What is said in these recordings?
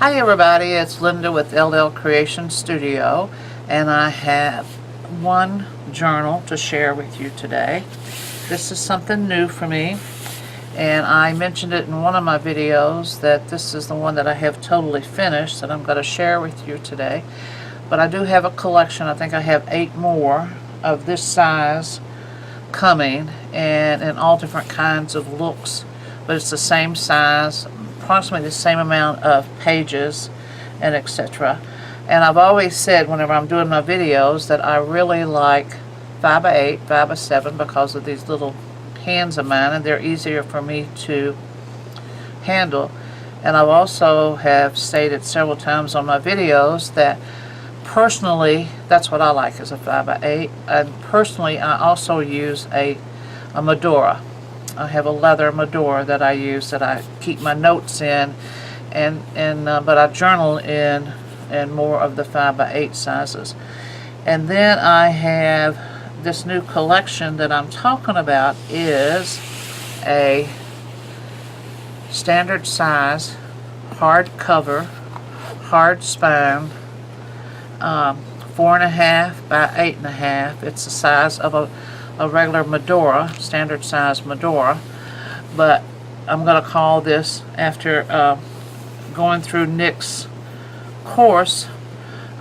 Hi everybody, it's Linda with LL Creation Studio, and I have one journal to share with you today. This is something new for me, and I mentioned it in one of my videos that this is the one that I have totally finished that I'm going to share with you today. But I do have a collection. I think I have 8 more of this size coming, and in all different kinds of looks, but it's the same size, approximately the same amount of pages, and etc. And I've always said whenever I'm doing my videos that I really like 5x8, 5x7 because of these little hands of mine, and they're easier for me to handle. And I've also have stated several times on my videos that personally that's what I like, is a 5x8. And personally I also use a Medora. I have a leather Medora that I use, that I keep my notes in, but I journal in more of the 5x8 sizes. And then I have this new collection that I'm talking about is a standard size, hard cover, hard spine, 4.5 by 8.5. It's the size of a regular Medora, standard size Medora, but I'm going to call this, after going through Nick's course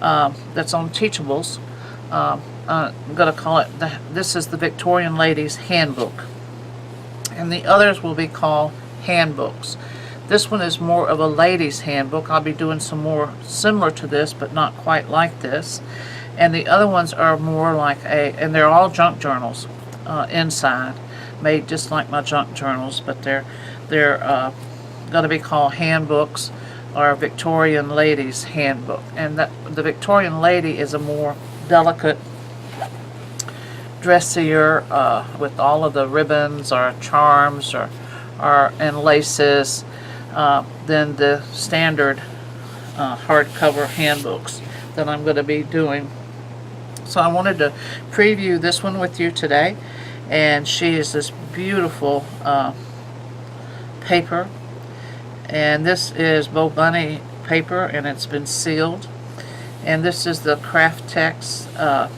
that's on Teachables, I'm going to call it, this is the Victorian Ladies Handbook, and the others will be called handbooks. This one is more of a ladies handbook. I'll be doing some more similar to this, but not quite like this. And the other ones are more like and they're all junk journals inside, made just like my junk journals, but they're going to be called handbooks, or Victorian Ladies Handbook. And the Victorian lady is a more delicate, dressier, with all of the ribbons or charms or and laces than the standard hardcover handbooks that I'm going to be doing. So I wanted to preview this one with you today, and she is this beautiful paper, and this is Bo Bunny paper, and it's been sealed. And this is the Craftex,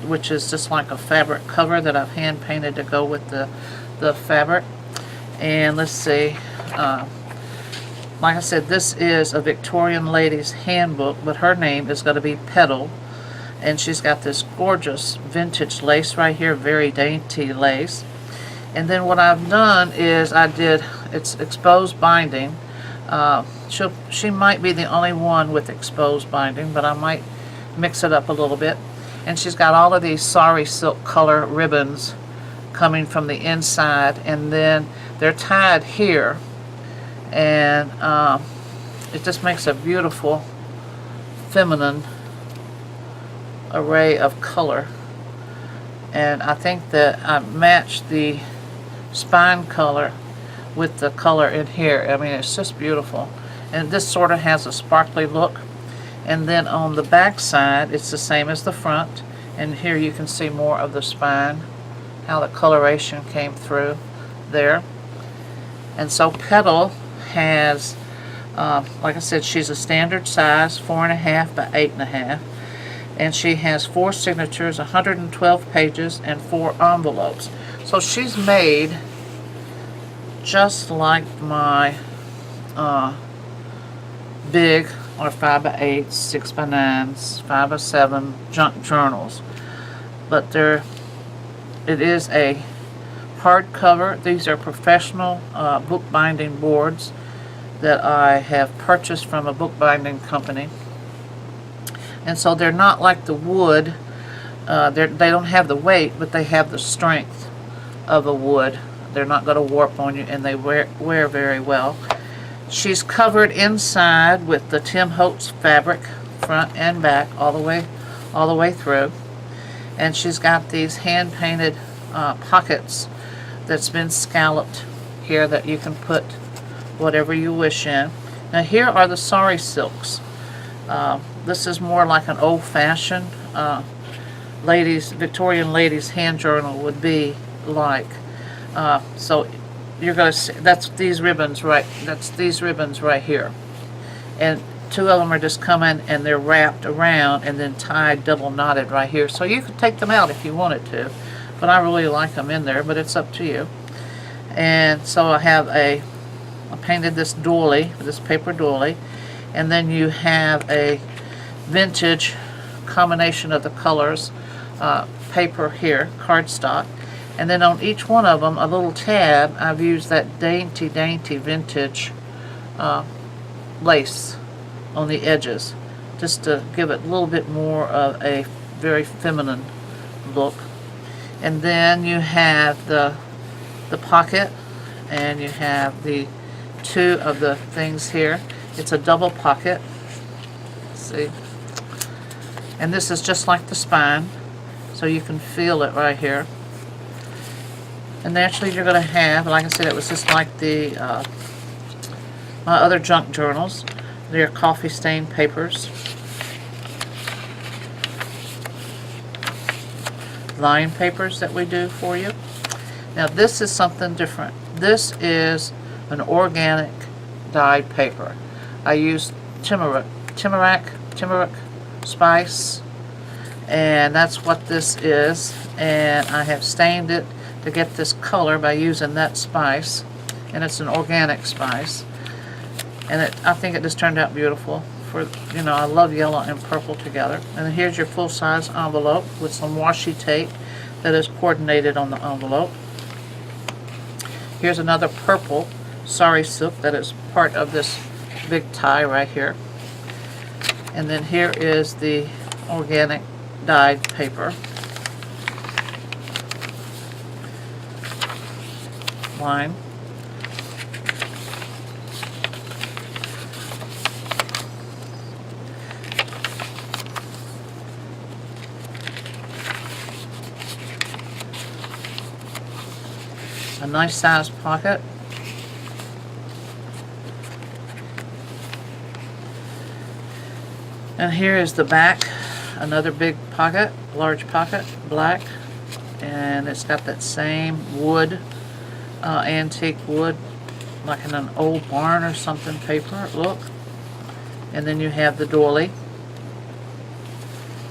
which is just like a fabric cover that I've hand painted to go with the fabric. And let's see, like I said, this is a Victorian Ladies Handbook, but her name is going to be Petal. And she's got this gorgeous vintage lace right here, very dainty lace. And then what I've done is it's exposed binding. She might be the only one with exposed binding, but I might mix it up a little bit. And she's got all of these sari silk color ribbons coming from the inside, and then they're tied here, and it just makes a beautiful feminine array of color. And I think that I matched the spine color with the color in here. I mean, it's just beautiful, and this sort of has a sparkly look. And then on the back side it's the same as the front, and here you can see more of the spine, how the coloration came through there. And so Petal has, like I said, she's a standard size, 4.5 by 8.5, and she has 4 signatures, 112 pages, and 4 envelopes. So she's made just like my big, or 5x8, 6x9s, 5x7 junk journals, but it is a hardcover. These are professional bookbinding boards that I have purchased from a bookbinding company. And so they're not like the wood. They don't have the weight, but they have the strength of a wood. They're not going to warp on you, and they wear very well. She's covered inside with the Tim Holtz fabric, front and back, all the way through. And she's got these hand-painted pockets that's been scalloped here that you can put whatever you wish in. Now here are the sari silks. This is more like an old-fashioned Victorian ladies hand journal would be like. So you're going to see, that's these ribbons right here. and two of them are just coming and they're wrapped around and then tied double knotted right here. So you could take them out if you wanted to, but I really like them in there, but it's up to you. And so I painted this doily, this paper doily, and then you have a vintage combination of the colors paper here, cardstock, and then on each one of them a little tab. I've used that dainty vintage lace on the edges just to give it a little bit more of a very feminine look. And then you have the pocket, and you have the two of the things here. It's a double pocket. See? And this is just like the spine, so you can feel it right here. And naturally you're going to have, like I said, it was just like the my other junk journals. They're coffee stained papers. Line papers that we do for you. Now this is something different. This is an organic dyed paper. I used turmeric spice, and that's what this is, and I have stained it to get this color by using that spice, and it's an organic spice, and I think it just turned out beautiful. For, you know, I love yellow and purple together. And here's your full-size envelope with some washi tape that is coordinated on the envelope. Here's another purple sari silk that is part of this big tie right here. And then here is the organic dyed paper. Line. A nice sized pocket. And here is the back, another big pocket, large pocket, black, and it's got that same wood, antique wood, like in an old barn or something paper look. And then you have the doily,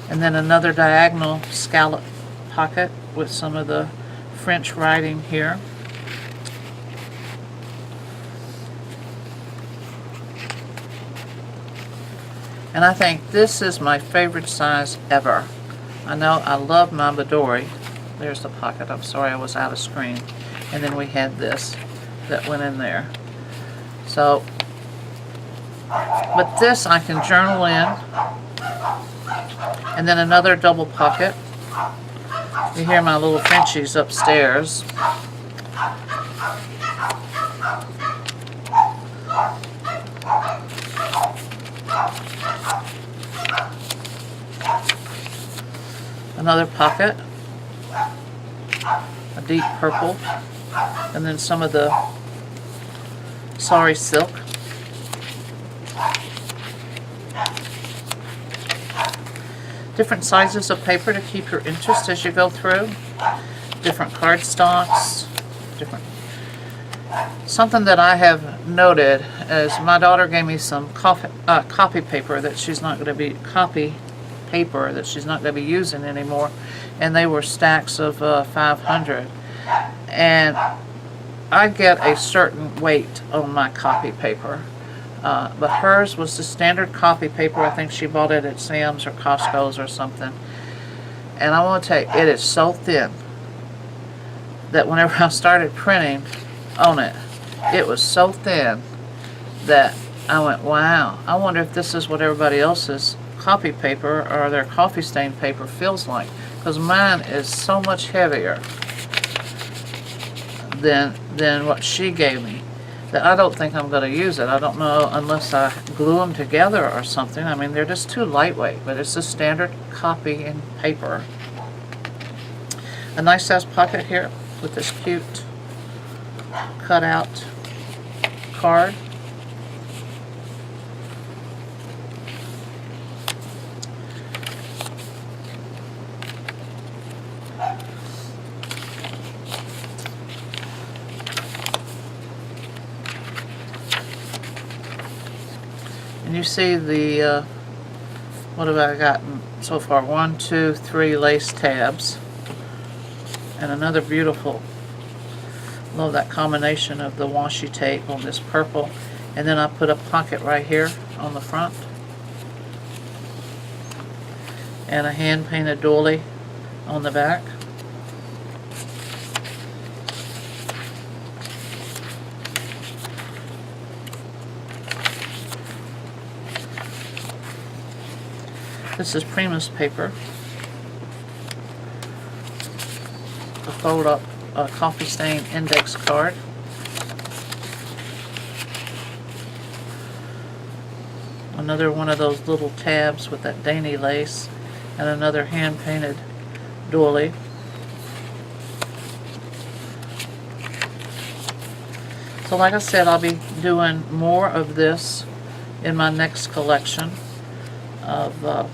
and then another diagonal scallop pocket with some of the French writing here. And I think this is my favorite size ever. I know I love my Midori. There's the pocket. I'm sorry I was out of screen. And then we had this that went in there. So, but this I can journal in. And then another double pocket. You hear my little Frenchies upstairs. Another pocket, a deep purple, and then some of the sari silk. Different sizes of paper to keep your interest as you go through. Different cardstocks, different. Something that I have noted is my daughter gave me some copy paper that she's not going to be using anymore, and they were stacks of 500, and I get a certain weight on my copy paper, but hers was the standard copy paper. I think she bought it at Sam's or Costco's or something, and I want to tell you, it is so thin that whenever I started printing on it, it was so thin that I went, wow, I wonder if this is what everybody else's copy paper or their coffee stain paper feels like, because mine is so much heavier than what she gave me that I don't think I'm going to use it. I don't know unless I glue them together or something. I mean, they're just too lightweight, but it's a standard copy and paper. A nice size pocket here with this cute cutout card. And you see the, what have I gotten so far? 1, 2, 3 lace tabs. And another beautiful, love that combination of the washi tape on this purple. And then I put a pocket right here on the front. And a hand-painted doily on the back. This is Primus paper. A fold-up coffee stain index card. Another one of those little tabs with that dainty lace. And another hand-painted doily. So like I said, I'll be doing more of this in my next collection of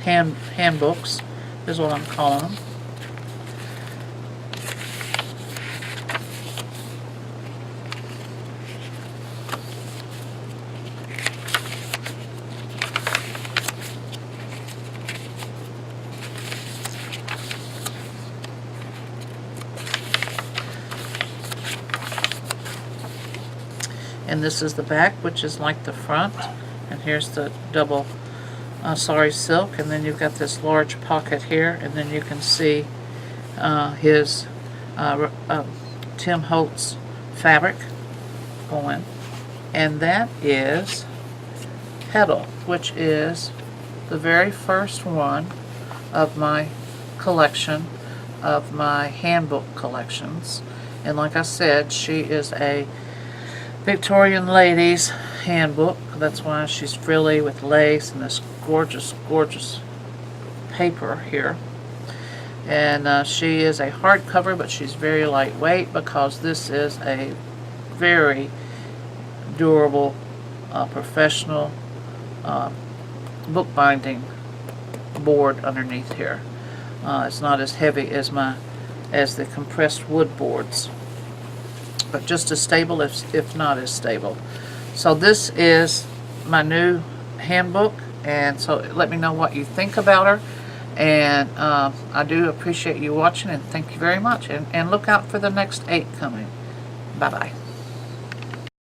handbooks, is what I'm calling them. And this is the back, which is like the front. And here's the double sari silk, and then you've got this large pocket here, and then you can see his Tim Holtz fabric going. And that is Petal, which is the very first one of my collection, of my handbook collections. And like I said, she is a Victorian ladies handbook. That's why she's frilly with lace and this gorgeous, gorgeous paper here. And she is a hardcover, but she's very lightweight because this is a very durable, professional bookbinding board underneath here. It's not as heavy as the compressed wood boards, but just as stable, if not as stable. So this is my new handbook, and so let me know what you think about her. And I do appreciate you watching, and thank you very much. And look out for the next 8 coming. Bye-bye.